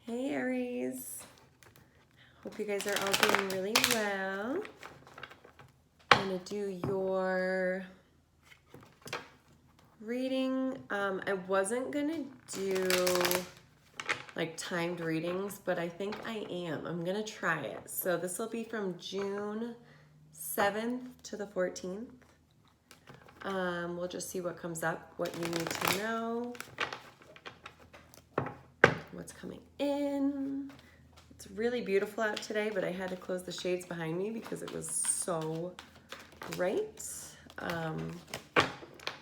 Hey Aries, hope you guys are all doing really well. I'm gonna do your reading. I wasn't gonna do like timed readings, but I think I am. I'm gonna try it. So this will be from June 7th to the 14th. We'll just see what comes up, what you need to know, what's coming in. It's really beautiful out today, but I had to close the shades behind me because it was so bright. All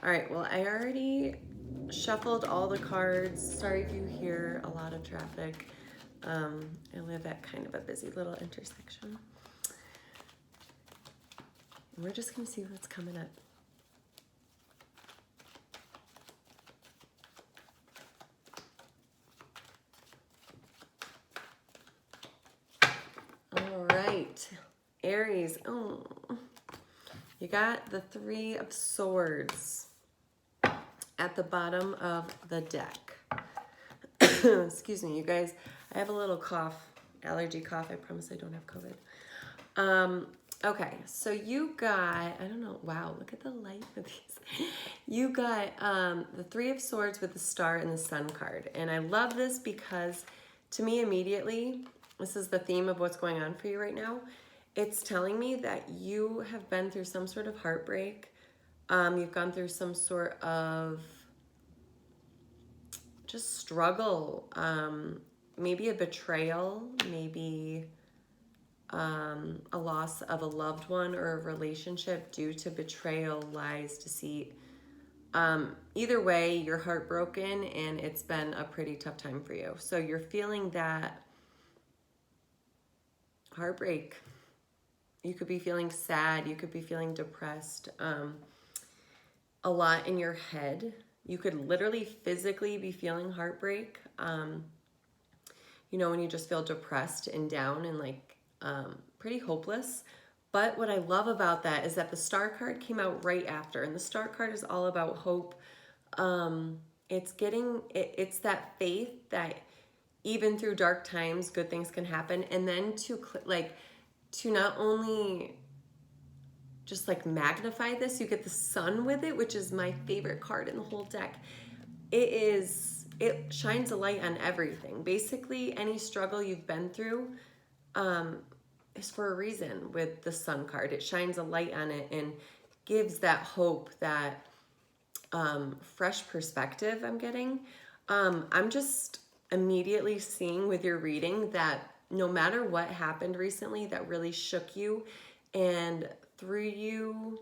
right, well, I already shuffled all the cards. Sorry if you hear a lot of traffic. I live at kind of a busy little intersection. And we're just gonna see what's coming up. All right, Aries, oh, you got the Three of Swords at the bottom of the deck. Excuse me, you guys, I have a little cough, allergy cough. I promise I don't have COVID. Okay, so you got, I don't know, wow, look at the light of these. You got the Three of Swords with the Star and the Sun card. And I love this because to me immediately, this is the theme of what's going on for you right now. It's telling me that you have been through some sort of heartbreak. You've gone through some sort of just struggle. Maybe a betrayal, maybe a loss of a loved one or a relationship due to betrayal, lies, deceit. Either way, you're heartbroken and it's been a pretty tough time for you. So you're feeling that heartbreak. You could be feeling sad. You could be feeling depressed. A lot in your head. You could literally physically be feeling heartbreak. You know, when you just feel depressed and down and like pretty hopeless. But what I love about that is that the Star card came out right after. And the Star card is all about hope. It's that faith that even through dark times, good things can happen. And then to not only just like magnify this, you get the Sun with it, which is my favorite card in the whole deck. It shines a light on everything. Basically, any struggle you've been through is for a reason with the Sun card. It shines a light on it and gives that hope, that fresh perspective I'm getting. I'm just immediately seeing with your reading that no matter what happened recently that really shook you and threw you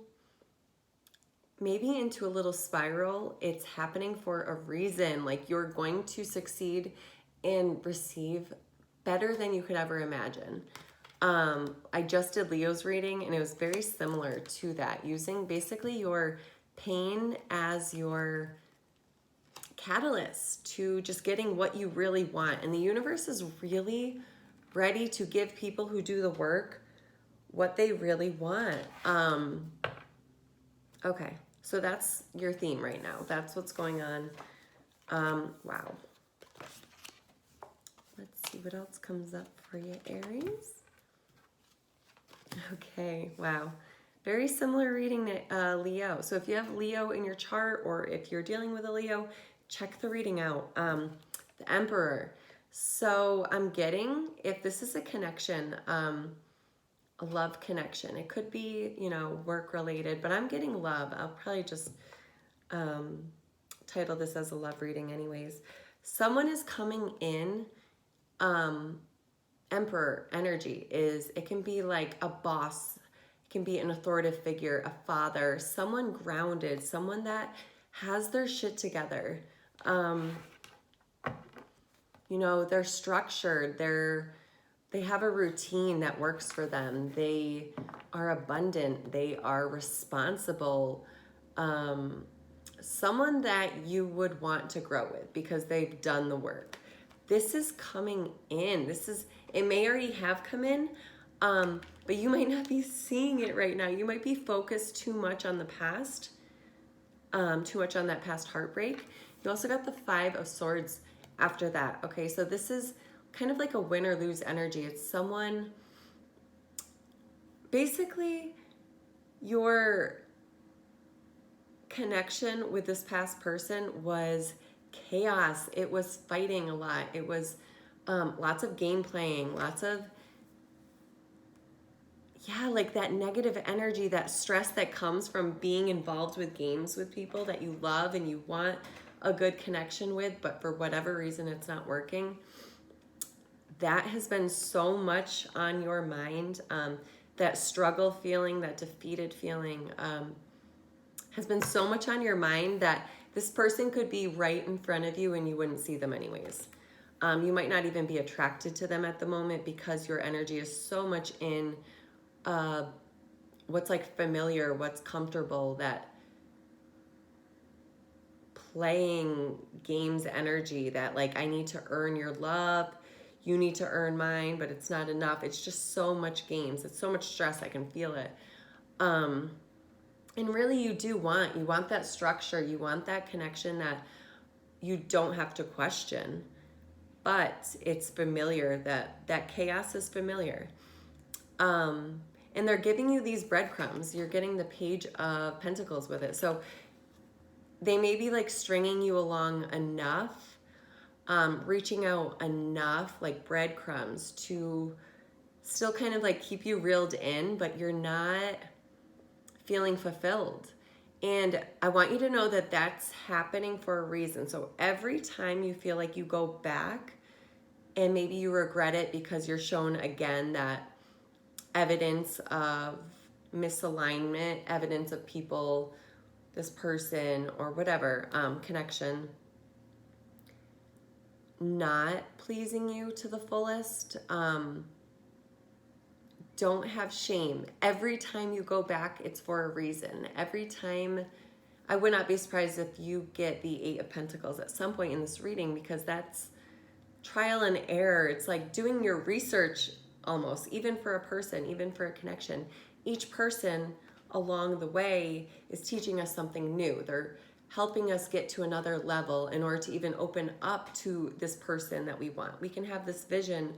maybe into a little spiral, it's happening for a reason. Like you're going to succeed and receive better than you could ever imagine. I just did Leo's reading and it was very similar to that, using basically your pain as your catalyst to just getting what you really want. And the universe is really ready to give people who do the work what they really want. Okay, so that's your theme right now. That's what's going on. Wow. Let's see what else comes up for you, Aries. Okay, wow. Very similar reading to Leo. So if you have Leo in your chart or if you're dealing with a Leo, check the reading out. The Emperor. So I'm getting, if this is a connection, a love connection, it could be, you know, work related, but I'm getting love. I'll probably just title this as a love reading anyways. Someone is coming in. Emperor energy is, it can be like a boss, it can be an authoritative figure, a father, someone grounded, someone that has their shit together. You know, they're structured, they have a routine that works for them. They are abundant, they are responsible. Someone that you would want to grow with because they've done the work. This is coming in. It may already have come in, but you might not be seeing it right now. You might be focused too much on the past, too much on that past heartbreak. You also got the Five of Swords after that. Okay, so this is kind of like a win or lose energy. It's someone, basically, your connection with this past person was chaos. It was fighting a lot. It was lots of game playing, lots of, yeah, like that negative energy, that stress that comes from being involved with games with people that you love and you want a good connection with, but for whatever reason it's not working. That has been so much on your mind. That struggle feeling, that defeated feeling, has been so much on your mind that this person could be right in front of you and you wouldn't see them anyways. You might not even be attracted to them at the moment because your energy is so much in what's like familiar, what's comfortable, that playing games energy, that like, I need to earn your love, you need to earn mine, but it's not enough. It's just so much games. It's so much stress. I can feel it. And really you want that structure. You want that connection that you don't have to question, but it's familiar, that chaos is familiar. And they're giving you these breadcrumbs. You're getting the Page of Pentacles with it. So they may be like stringing you along enough, reaching out enough, like breadcrumbs, to still kind of like keep you reeled in, but you're not feeling fulfilled. And I want you to know that that's happening for a reason. So every time you feel like you go back and maybe you regret it because you're shown again that evidence of misalignment, evidence of people, this person or whatever, connection not pleasing you to the fullest, don't have shame. Every time you go back, it's for a reason. Every time, I would not be surprised if you get the Eight of Pentacles at some point in this reading, because that's trial and error. It's like doing your research almost, even for a person, even for a connection. Each person along the way is teaching us something new. They're helping us get to another level in order to even open up to this person that we want. We can have this vision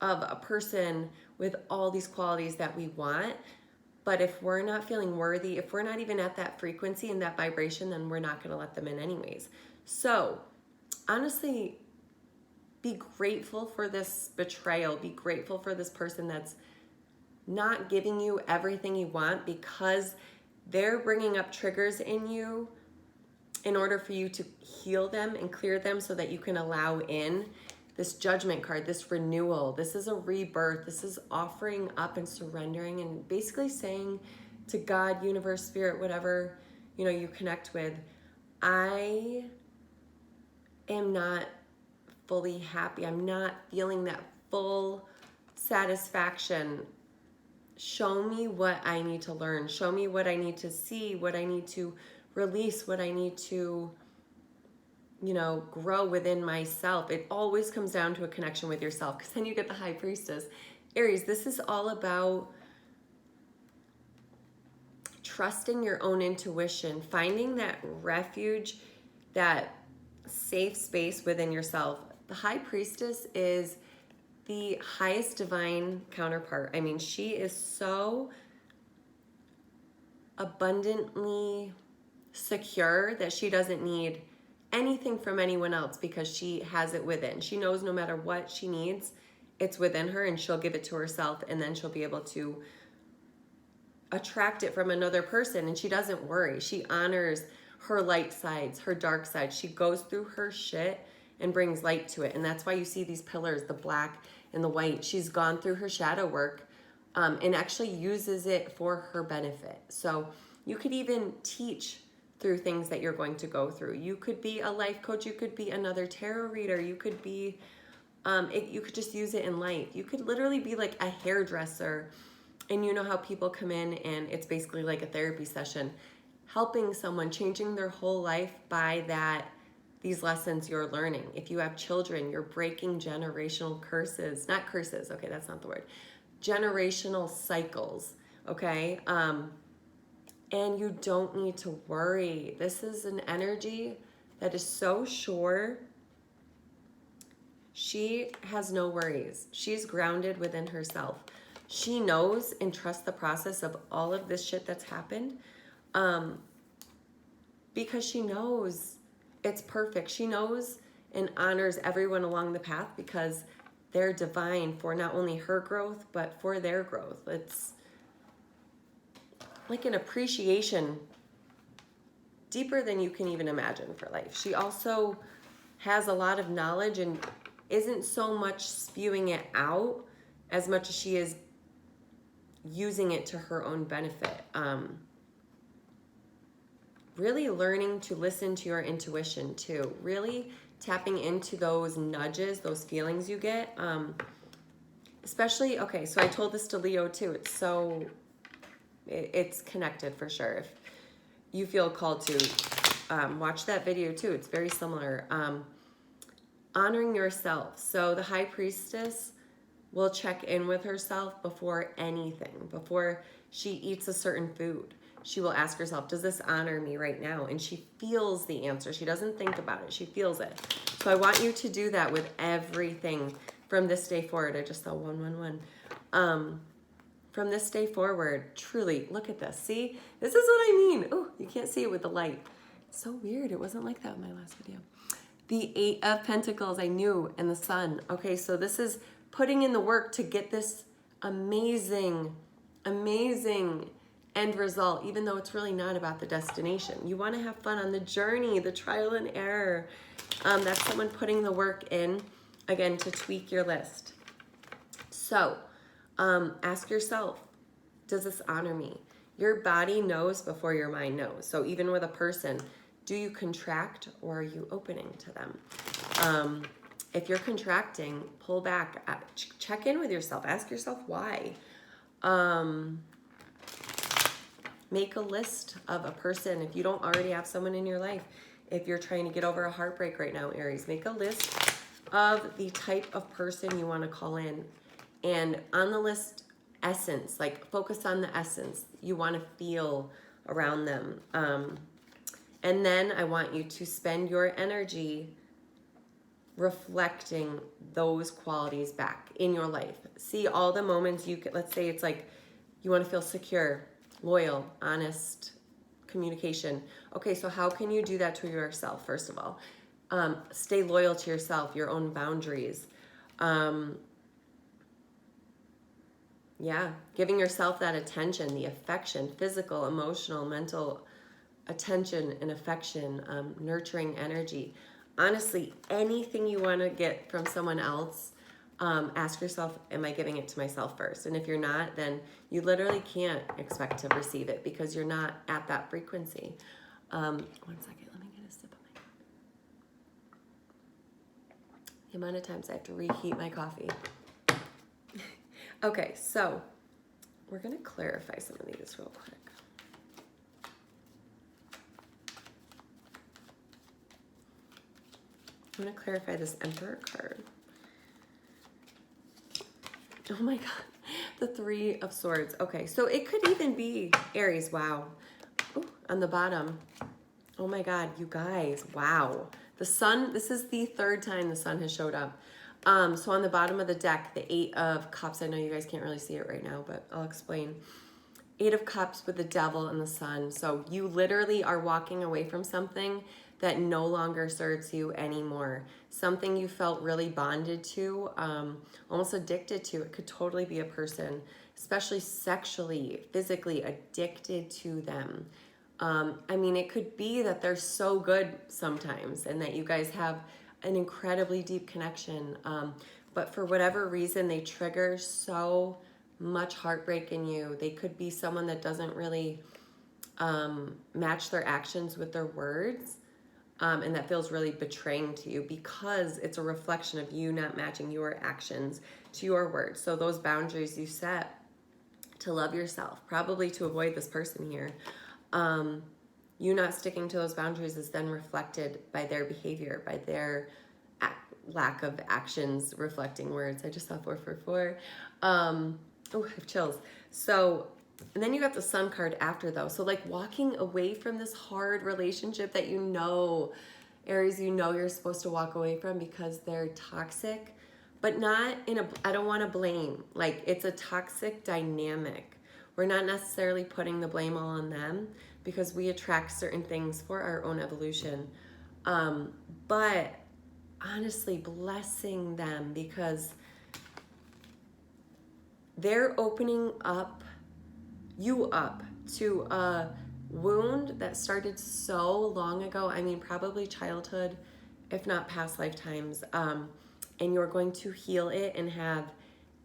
of a person with all these qualities that we want, but if we're not feeling worthy, if we're not even at that frequency and that vibration, then we're not going to let them in anyways. So honestly, be grateful for this betrayal. Be grateful for this person that's not giving you everything you want, because they're bringing up triggers in you in order for you to heal them and clear them so that you can allow in this Judgment card, this renewal. This is a rebirth. This is offering up and surrendering and basically saying to God, universe, spirit, whatever, you connect with, I am not fully happy. I'm not feeling that full satisfaction. Show me what I need to learn. Show me what I need to see, what I need to release, what I need to, grow within myself. It always comes down to a connection with yourself, because then you get the High Priestess. Aries, this is all about trusting your own intuition, finding that refuge, that safe space within yourself. The High Priestess is the highest divine counterpart. I mean, she is so abundantly secure that she doesn't need anything from anyone else, because she has it within. She knows no matter what she needs, it's within her, and she'll give it to herself, and then she'll be able to attract it from another person. And she doesn't worry. She honors her light sides, her dark sides. She goes through her shit and brings light to it. And that's why you see these pillars, the black and the white. She's gone through her shadow work, and actually uses it for her benefit. So you could even teach through things that you're going to go through. You could be a life coach. You could be another tarot reader. You could be, you could just use it in life. You could literally be like a hairdresser, and you know how people come in and it's basically like a therapy session, helping someone, changing their whole life by these lessons you're learning. If you have children, you're breaking generational curses, not curses, okay, that's not the word, generational cycles, okay? And you don't need to worry. This is an energy that is so sure She has no worries. She's grounded within herself. She knows and trusts the process of all of this shit that's happened, because she knows it's perfect. She knows and honors everyone along the path because they're divine for not only her growth, but for their growth. It's like an appreciation deeper than you can even imagine for life. She also has a lot of knowledge and isn't so much spewing it out as much as she is using it to her own benefit. Really learning to listen to your intuition too. Really tapping into those nudges, those feelings you get. Especially, okay, so I told this to Leo too. It's connected for sure. If you feel called to watch that video too, it's very similar. Honoring yourself. So the High Priestess will check in with herself before anything, before she eats a certain food. She will ask herself, does this honor me right now? And she feels the answer. She doesn't think about it. She feels it. So I want you to do that with everything from this day forward. I just saw 111. From this day forward, truly, look at this. See, this is what I mean. Oh, you can't see it with the light. It's so weird. It wasn't like that in my last video. The 8 of Pentacles, I knew, and the Sun. Okay, so this is putting in the work to get this amazing, amazing end result, even though it's really not about the destination. You want to have fun on the journey, the trial and error. That's someone putting the work in, again, to tweak your list. So ask yourself, does this honor me? Your body knows before your mind knows. So even with a person, do you contract or are you opening to them? If you're contracting, pull back, check in with yourself, ask yourself why. Make a list of a person. If you don't already have someone in your life, if you're trying to get over a heartbreak right now, Aries, make a list of the type of person you want to call in. And on the list, essence, like focus on the essence you want to feel around them. And then I want you to spend your energy reflecting those qualities back in your life. See all the moments you could, let's say it's like you want to feel secure, loyal, honest, communication. Okay, so how can you do that to yourself, first of all? Stay loyal to yourself, your own boundaries. Yeah, giving yourself that attention, the affection, physical, emotional, mental attention and affection, nurturing energy. Honestly, anything you want to get from someone else, ask yourself, am I giving it to myself first? And if you're not, then you literally can't expect to receive it because you're not at that frequency. 1 second, let me get a sip of my coffee. The amount of times I have to reheat my coffee. Okay, so we're going to clarify some of these real quick. I'm going to clarify this Emperor card. Oh my God, the 3 of Swords. Okay, so it could even be Aries. Wow. Ooh, on the bottom. Oh my God, you guys. Wow. The Sun, this is the 3rd time the Sun has showed up. So on the bottom of the deck, the 8 of Cups. I know you guys can't really see it right now, but I'll explain. 8 of Cups with the Devil and the Sun. So you literally are walking away from something that no longer serves you anymore. Something you felt really bonded to, almost addicted to. It could totally be a person, especially sexually, physically addicted to them. I mean, it could be that they're so good sometimes and that you guys have an incredibly deep connection. But for whatever reason, they trigger so much heartbreak in you. They could be someone that doesn't really match their actions with their words. And that feels really betraying to you because it's a reflection of you not matching your actions to your words. So those boundaries you set to love yourself, probably to avoid this person here, you not sticking to those boundaries is then reflected by their behavior, by their lack of actions reflecting words. I just saw 444. Oh, I have chills. So, and then you got the Sun card after though. So like walking away from this hard relationship that you know Aries you know you're supposed to walk away from because they're toxic, but not in a, I don't want to blame. Like, it's a toxic dynamic. We're not necessarily putting the blame all on them because we attract certain things for our own evolution. But honestly, blessing them because they're opening up you up to a wound that started so long ago. I mean, probably childhood, if not past lifetimes. And you're going to heal it and have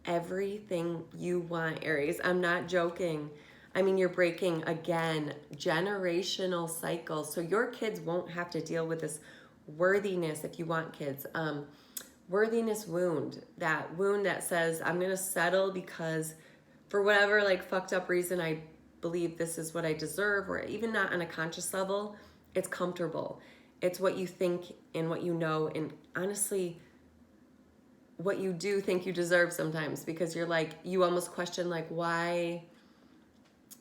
everything you want, Aries. I'm not joking. I mean, you're breaking, again, generational cycles. So your kids won't have to deal with this worthiness, if you want kids. Worthiness wound that says, I'm going to settle because for whatever like fucked up reason I believe this is what I deserve, or even not on a conscious level, it's comfortable. It's what you think and what you know, and honestly, what you do think you deserve sometimes, because you're like, you almost question like, why,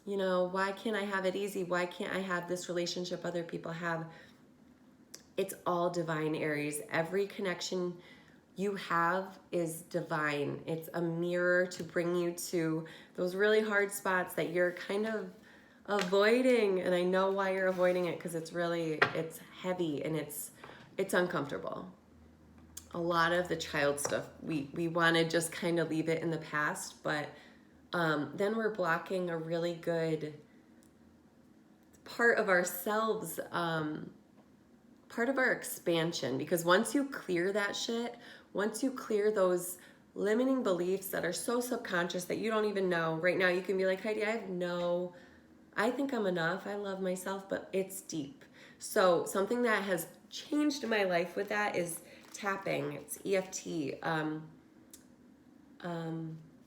you know, why can't I have it easy? Why can't I have this relationship other people have? It's all divine, Aries. Every connection you have is divine. It's a mirror to bring you to those really hard spots that you're kind of avoiding. And I know why you're avoiding it, because it's heavy and it's uncomfortable. A lot of the child stuff, we want to just kind of leave it in the past, but then we're blocking a really good part of ourselves, part of our expansion, because once you clear that shit, once you clear those limiting beliefs that are so subconscious that you don't even know, right now you can be like, Heidi, I think I'm enough, I love myself, but it's deep. So something that has changed my life with that is tapping. It's EFT.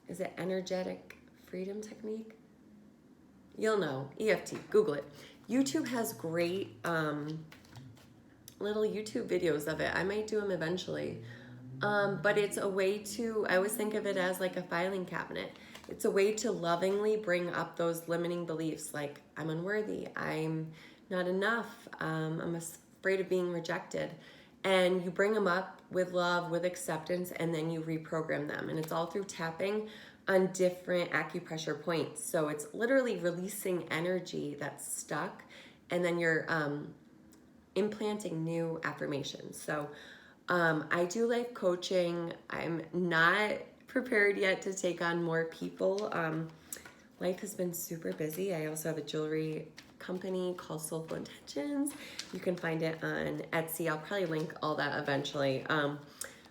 Is it energetic freedom technique? You'll know. EFT. Google it. YouTube has great little YouTube videos of it. I might do them eventually. But it's a way to, I always think of it as like a filing cabinet. It's a way to lovingly bring up those limiting beliefs like, I'm unworthy, I'm not enough, I'm afraid of being rejected. And you bring them up with love, with acceptance, and then you reprogram them. And it's all through tapping on different acupressure points. So it's literally releasing energy that's stuck, and then you're implanting new affirmations. So I do life coaching. I'm not prepared yet to take on more people. Life has been super busy. I also have a jewelry company called Soulful Intentions. You can find it on Etsy. I'll probably link all that eventually.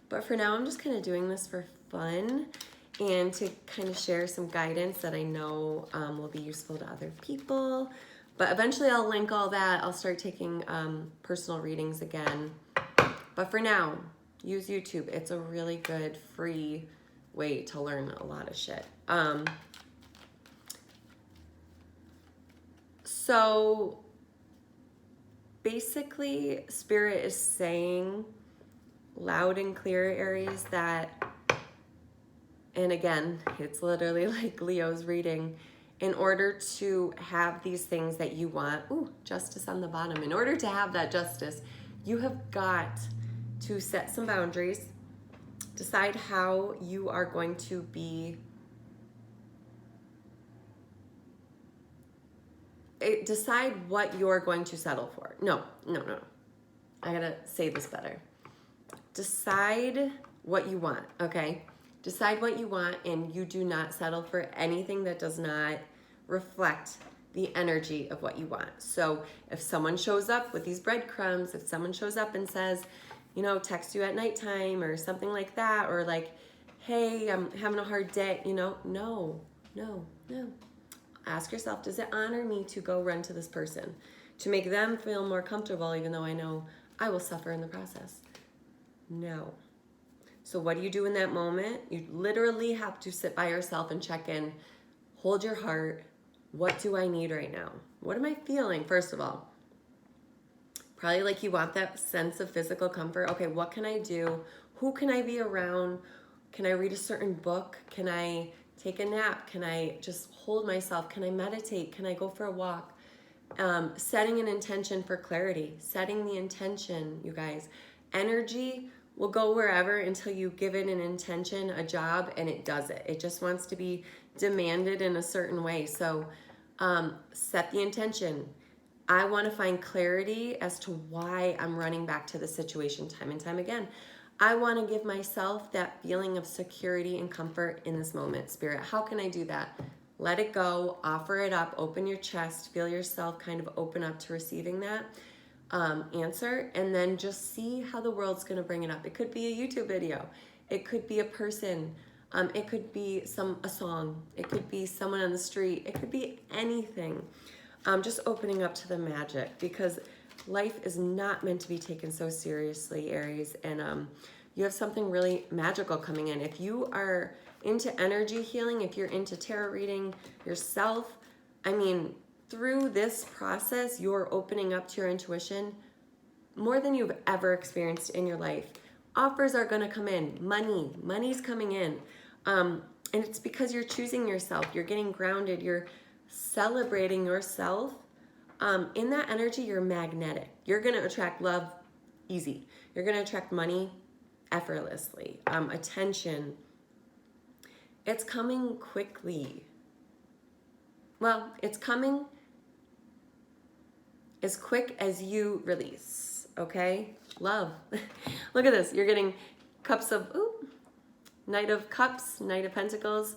But for now, I'm just kind of doing this for fun and to kind of share some guidance that I know will be useful to other people. But eventually I'll link all that. I'll start taking personal readings again. But for now, use YouTube. It's a really good free way to learn a lot of shit. So basically, Spirit is saying loud and clear, Aries, that, and again, it's literally like Leo's reading, in order to have these things that you want, justice on the bottom, in order to have that justice, you have got to set some boundaries, decide how you are going to be, decide what you're going to settle for. No. I gotta say this better. Decide what you want, okay? Decide what you want, and you do not settle for anything that does not reflect the energy of what you want. So if someone shows up with these breadcrumbs, if someone shows up and says, you know, text you at nighttime or something like that, or like, hey, I'm having a hard day, you know, no. Ask yourself, does it honor me to go run to this person, to make them feel more comfortable, even though I know I will suffer in the process? No. So what do you do in that moment? You literally have to sit by yourself and check in, hold your heart. What do I need right now? What am I feeling, first of all? Probably like you want that sense of physical comfort. Okay, what can I do? Who can I be around? Can I read a certain book? Can I take a nap? Can I just hold myself? Can I meditate? Can I go for a walk? Setting an intention for clarity. Setting the intention, you guys. Energy will go wherever until you give it an intention, a job, and it does it. It just wants to be demanded in a certain way. So set the intention. I want to find clarity as to why I'm running back to the situation time and time again. I want to give myself that feeling of security and comfort in this moment, Spirit. How can I do that? Let it go, offer it up, open your chest, feel yourself kind of open up to receiving that answer, and then just see how the world's going to bring it up. It could be a YouTube video. It could be a person. It could be a song. It could be someone on the street. It could be anything. Just opening up to the magic, because life is not meant to be taken so seriously, Aries, and you have something really magical coming in. If you are into energy healing, if you're into tarot reading yourself, I mean, through this process, you're opening up to your intuition more than you've ever experienced in your life. Offers are going to come in. Money's coming in. And it's because you're choosing yourself. You're getting grounded. You're celebrating yourself. In that energy, you're magnetic. You're going to attract love easy. You're going to attract money effortlessly. Attention. It's coming quickly. Well, it's coming as quick as you release, okay? Love. Look at this. You're getting cups of, Knight of Cups, Knight of Pentacles.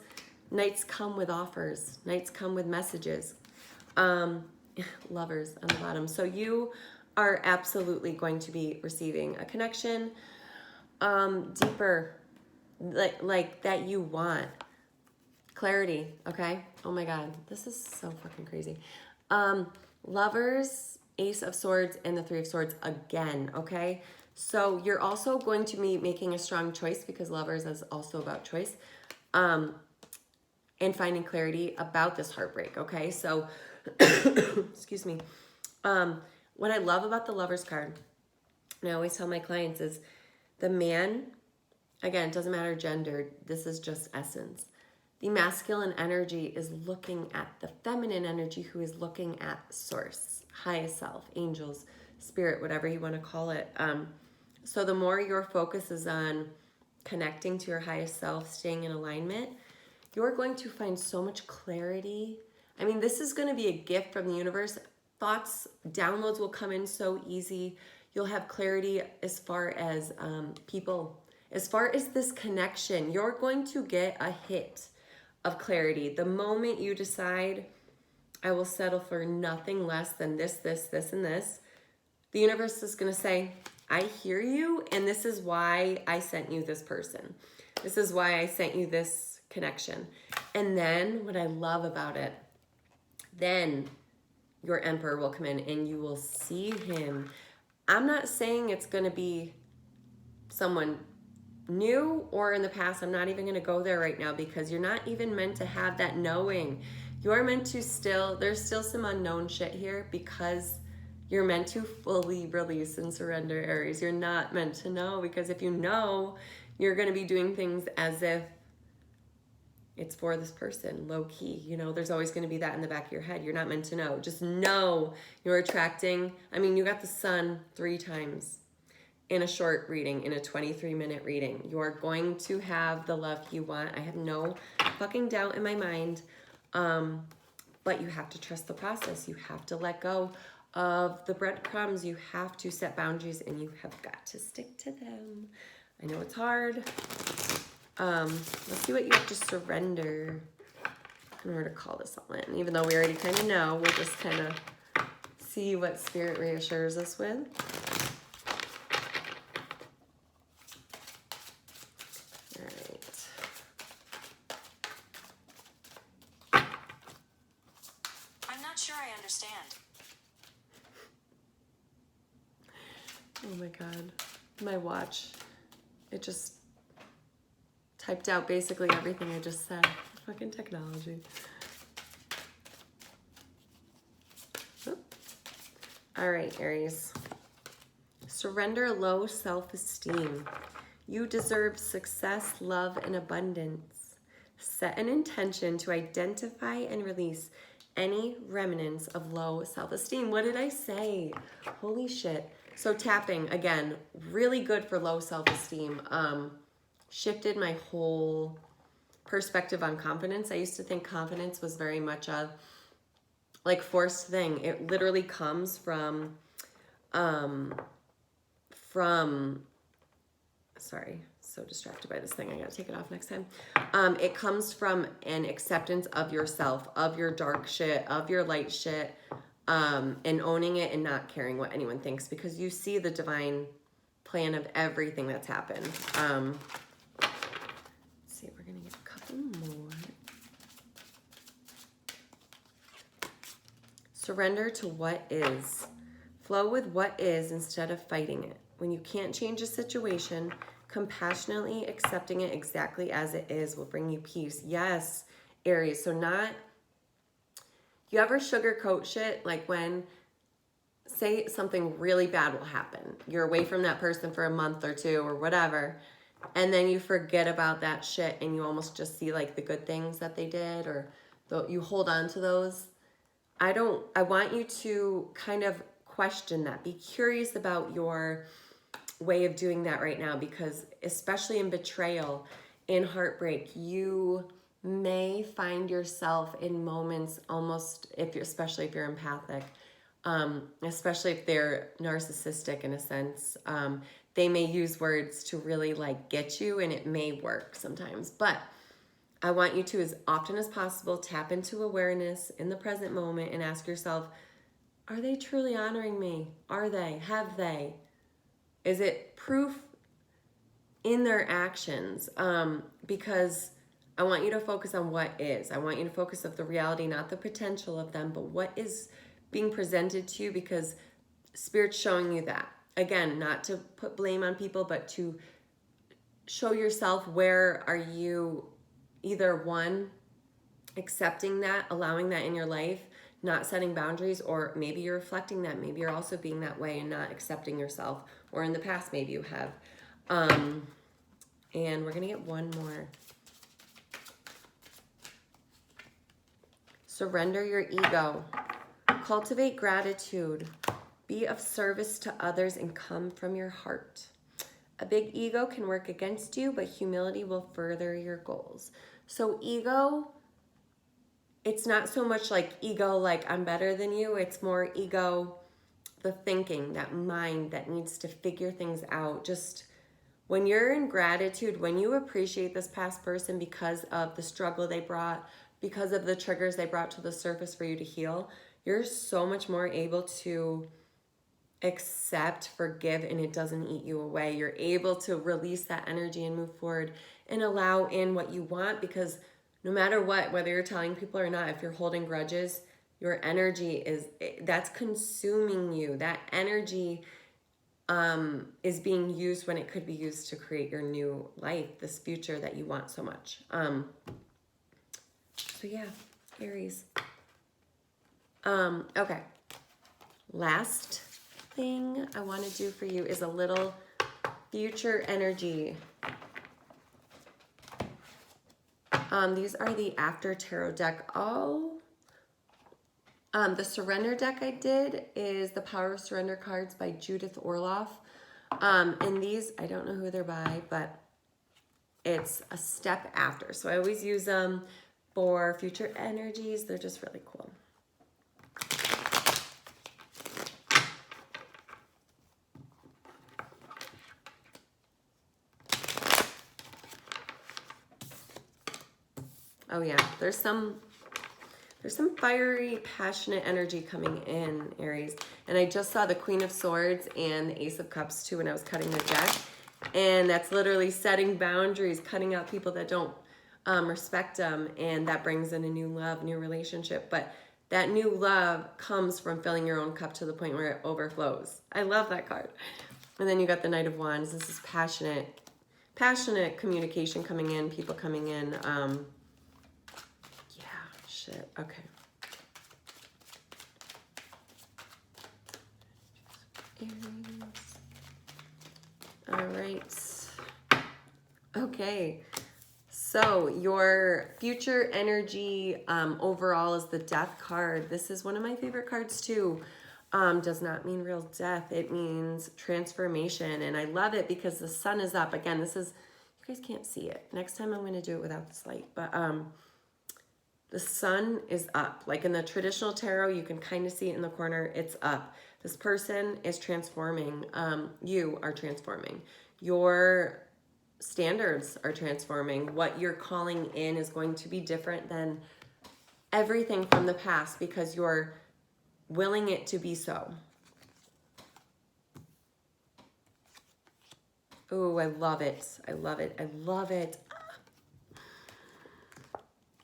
Knights come with offers. Knights come with messages. Lovers on the bottom. So you are absolutely going to be receiving a connection deeper, like that you want. Clarity, okay? Oh my God, this is so fucking crazy. Lovers, Ace of Swords, and the Three of Swords again, okay? So you're also going to be making a strong choice, because Lovers is also about choice, and finding clarity about this heartbreak, okay? So, excuse me. What I love about the Lovers card, and I always tell my clients, is the man, again, it doesn't matter gender, this is just essence. The masculine energy is looking at the feminine energy, who is looking at source, highest self, angels, spirit, whatever you want to call it. So the more your focus is on connecting to your highest self, staying in alignment, you're going to find so much clarity. I mean, this is going to be a gift from the universe. Thoughts, downloads will come in so easy. You'll have clarity as far as people, as far as this connection. You're going to get a hit of clarity. The moment you decide, I will settle for nothing less than this, and this, the universe is going to say, I hear you, and this is why I sent you this person. This is why I sent you this connection. And then what I love about it, then your emperor will come in and you will see him. I'm not saying it's going to be someone new or in the past. I'm not even going to go there right now, because you're not even meant to have that knowing. You're meant to there's still some unknown shit here, because you're meant to fully release and surrender, Aries. You're not meant to know, because if you know, you're going to be doing things as if it's for this person, low key. You know, there's always going to be that in the back of your head. You're not meant to know. Just know you're attracting. I mean, you got the sun 3 times in a short reading, in a 23-minute reading. You are going to have the love you want. I have no fucking doubt in my mind. But you have to trust the process. You have to let go of the breadcrumbs. You have to set boundaries, and you have got to stick to them. I know it's hard. Let's see what you have to surrender in order to call this all in. Even though we already kind of know, we'll just kind of see what Spirit reassures us with. All right. I'm not sure I understand. Oh my God. My watch. It just typed out basically everything I just said. Fucking technology. Oop. All right, Aries. Surrender low self-esteem. You deserve success, love, and abundance. Set an intention to identify and release any remnants of low self-esteem. What did I say? Holy shit. So tapping, again, really good for low self-esteem. Shifted my whole perspective on confidence. I used to think confidence was very much a like forced thing. It literally comes from sorry, so distracted by this thing. I gotta take it off next time. It comes from an acceptance of yourself, of your dark shit, of your light shit, and owning it and not caring what anyone thinks, because you see the divine plan of everything that's happened. Let's see, we're gonna get a couple more. Surrender to what is. Flow with what is instead of fighting it. When you can't change a situation, compassionately accepting it exactly as it is will bring you peace. Yes, Aries. So not, you ever sugarcoat shit? Like when, say something really bad will happen. You're away from that person for a month or two or whatever, and then you forget about that shit and you almost just see like the good things that they did, or you hold on to those. I want you to kind of question that. Be curious about your way of doing that right now, because especially in betrayal, in heartbreak, you may find yourself in moments almost, especially if you're empathic, especially if they're narcissistic in a sense, they may use words to really like get you, and it may work sometimes. But I want you to, as often as possible, tap into awareness in the present moment and ask yourself, are they truly honoring me? Are they? Have they? Is it proof in their actions? Because I want you to focus on what is. I want you to focus on the reality, not the potential of them, but what is being presented to you, because Spirit's showing you that. Again, not to put blame on people, but to show yourself, where are you either one, accepting that, allowing that in your life, not setting boundaries, or maybe you're reflecting that. Maybe you're also being that way and not accepting yourself, or in the past, maybe you have. And we're gonna get one more. Surrender your ego. Cultivate gratitude. Be of service to others and come from your heart. A big ego can work against you, but humility will further your goals. So ego, it's not so much like ego like I'm better than you. It's more ego, the thinking, that mind that needs to figure things out. Just when you're in gratitude, when you appreciate this past person because of the struggle they brought, because of the triggers they brought to the surface for you to heal, you're so much more able to accept, forgive, and it doesn't eat you away. You're able to release that energy and move forward and allow in what you want, because no matter what, whether you're telling people or not, if you're holding grudges, your energy that's consuming you. That energy is being used when it could be used to create your new life, this future that you want so much. So yeah, Aries. Okay. Last thing I want to do for you is a little future energy. These are the After Tarot deck. The Surrender deck I did is the Power of Surrender cards by Judith Orloff. And these, I don't know who they're by, but it's a step after. So I always use them for future energies. They're just really cool. Oh yeah, there's some fiery, passionate energy coming in, Aries. And I just saw the Queen of Swords and the Ace of Cups too when I was cutting the deck. And that's literally setting boundaries, cutting out people that don't respect them. And that brings in a new love, new relationship. But that new love comes from filling your own cup to the point where it overflows. I love that card. And then you got the Knight of Wands. This is passionate communication coming in, people coming in. Shit. Okay. Aries. All right. Okay. So your future energy overall is the Death card. This is one of my favorite cards too. Does not mean real death. It means transformation. And I love it because the sun is up. Again, this is, you guys can't see it. Next time I'm going to do it without this light. But the sun is up. Like in the traditional tarot, you can kind of see it in the corner. It's up. This person is transforming. You are transforming. Your standards are transforming. What you're calling in is going to be different than everything from the past because you're willing it to be so. Oh, I love it. I love it. I love it.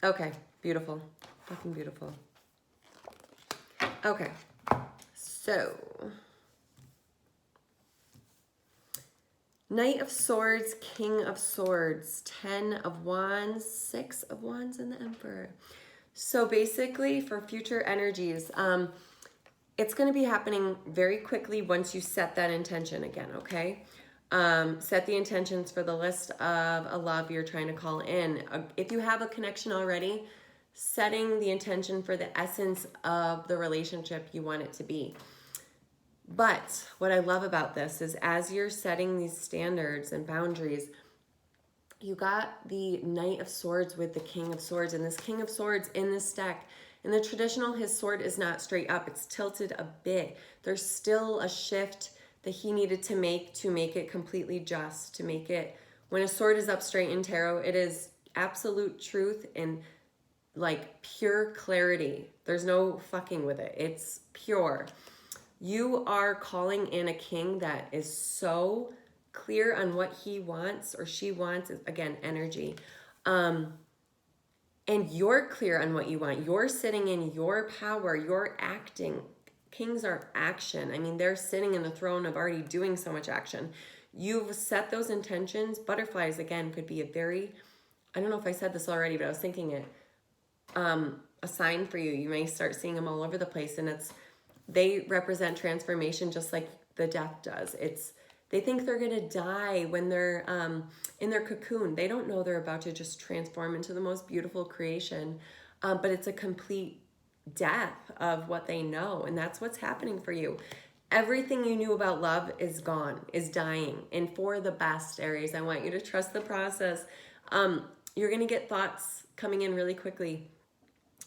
Okay, beautiful. Fucking beautiful. Okay, so Knight of Swords, King of Swords, 10 of Wands, 6 of Wands, and the Emperor. So basically for future energies, it's going to be happening very quickly once you set that intention again, okay? Set the intentions for the list of a love you're trying to call in. If you have a connection already, setting the intention for the essence of the relationship you want it to be. But what I love about this is as you're setting these standards and boundaries, you got the Knight of Swords with the King of Swords, and this King of Swords in this deck, in the traditional, his sword is not straight up, it's tilted a bit. There's still a shift that he needed to make it completely just, to make it, when a sword is up straight in tarot, it is absolute truth and like pure clarity. There's no fucking with it. It's pure. You are calling in a king that is so clear on what he wants or she wants. Again, energy. And you're clear on what you want. You're sitting in your power. You're acting. Kings are action. I mean, they're sitting in the throne of already doing so much action. You've set those intentions. Butterflies, again, could be a very, I don't know if I said this already, but I was thinking it. A sign for you. You may start seeing them all over the place, and they represent transformation just like the death does. They think they're going to die when they're in their cocoon. They don't know they're about to just transform into the most beautiful creation, but it's a complete death of what they know, and that's what's happening for you. Everything you knew about love is gone, is dying, and for the best, Aries. I want you to trust the process. You're going to get thoughts coming in really quickly,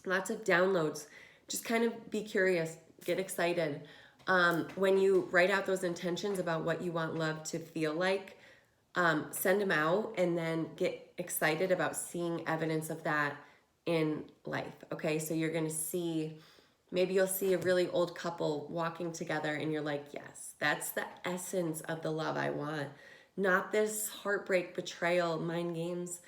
lots of downloads. Just kind of be curious, get excited. When you write out those intentions about what you want love to feel like, send them out and then get excited about seeing evidence of that in life. Okay, so you're going to see, maybe you'll see a really old couple walking together and you're like, yes, that's the essence of the love I want. Not this heartbreak, betrayal, mind games,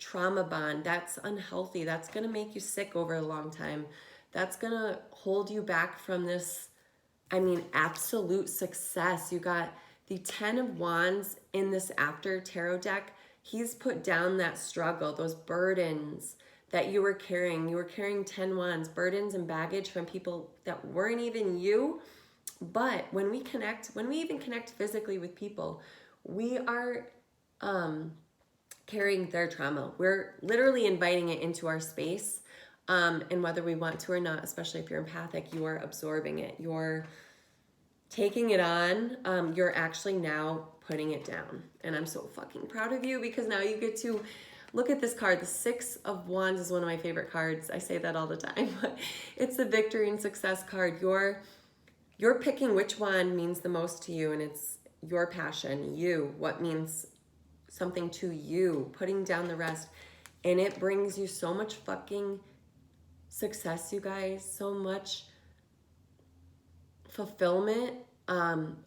trauma bond. That's unhealthy. That's going to make you sick over a long time. That's going to hold you back from this, I mean, absolute success. You got the 10 of Wands in this after tarot deck. He's put down that struggle, those burdens that you were carrying. You were carrying 10 Wands, burdens and baggage from people that weren't even you. But when we connect, when we even connect physically with people, we are carrying their trauma. We're literally inviting it into our space. And whether we want to or not, especially if you're empathic, you are absorbing it. You're taking it on. You're actually now putting it down. And I'm so fucking proud of you because now you get to look at this card. The 6 of Wands is one of my favorite cards. I say that all the time, but it's the victory and success card. You're picking which one means the most to you, and it's your passion, you, what means something to you, putting down the rest. And it brings you so much fucking success, you guys, so much fulfillment,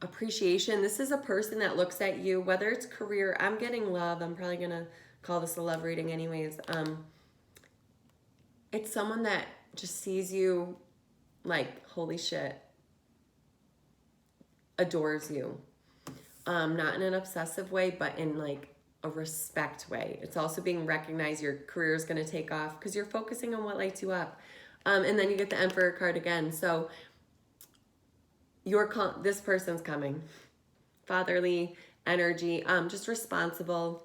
appreciation. This is a person that looks at you, whether it's career, I'm getting love. I'm probably going to call this a love reading anyways. It's someone that just sees you like, holy shit, adores you. Not in an obsessive way, but in like a respect way. It's also being recognized. Your career is going to take off because you're focusing on what lights you up. And then you get the Emperor card again. So this person's coming. Fatherly energy, just responsible.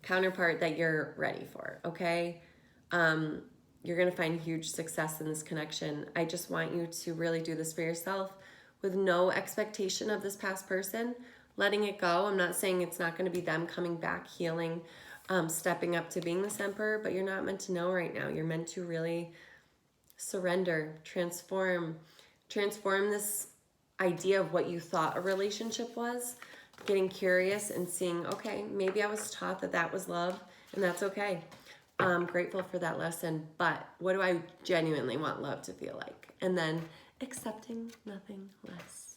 counterpart that you're ready for, okay? You're going to find huge success in this connection. I just want you to really do this for yourself with no expectation of this past person, letting it go. I'm not saying it's not going to be them coming back, healing, stepping up to being this emperor, but you're not meant to know right now. You're meant to really surrender, transform this idea of what you thought a relationship was, getting curious and seeing, okay, maybe I was taught that that was love, and that's okay. I'm grateful for that lesson, but what do I genuinely want love to feel like? And then accepting nothing less.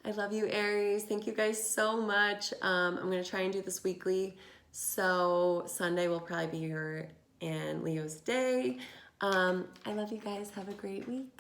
I love you, Aries. Thank you guys so much. I'm going to try and do this weekly. So Sunday will probably be your and Leo's day. I love you guys. Have a great week.